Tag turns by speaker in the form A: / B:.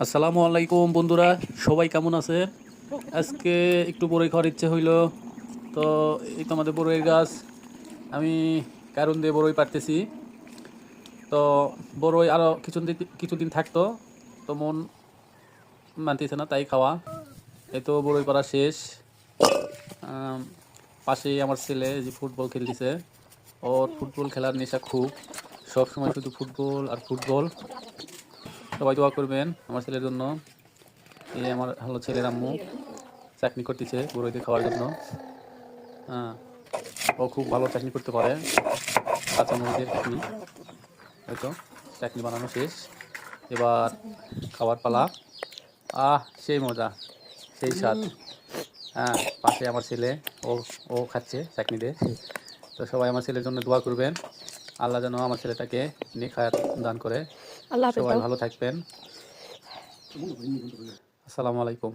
A: আসসালামু আলাইকুম বন্ধুরা, সবাই কেমন আছে? আজকে একটু বড়ই খাওয়ার ইচ্ছে হইলো। তো এই তো আমাদের বড়ইয়ের গাছ। আমি কারণ দিয়ে বড়ই পারতেছি। তো বড়ই আরও কিছুদিন থাকতো, তো মন মানতেছে না, তাই খাওয়া। এই তো বড়ই পাড়া শেষ। আম, পাশেই আমার ছেলে যে ফুটবল খেলতেছে। ওর ফুটবল খেলার নেশা খুব, সব সময় শুধু ফুটবল আর ফুটবল। সবাই দোয়া করবেন আমার ছেলের জন্য। এই আমার হলো ছেলের আম্মু চাটনি করতেছে বড়ই দিয়ে খাওয়ার জন্য। হ্যাঁ, ও খুব ভালো চাটনি করতে পারে, কাঁচামরিচের চাটনি। হয়তো চাটনি বানানো শেষ, এবার খাওয়ার পালা। সেই মজা, সেই স্বাদ। হ্যাঁ, পাশে আমার ছেলে, ও ও খাচ্ছে চাটনি দিয়ে। তো সবাই আমার ছেলের জন্য দোয়া করবেন, আল্লাহ যেন আমার ছেলেটাকে নেখায়াত দান করে।
B: আল্লাহ হাফেজ
A: সবাই
B: দাও।
A: ভালো থাকবেন। আসসালামু আলাইকুম।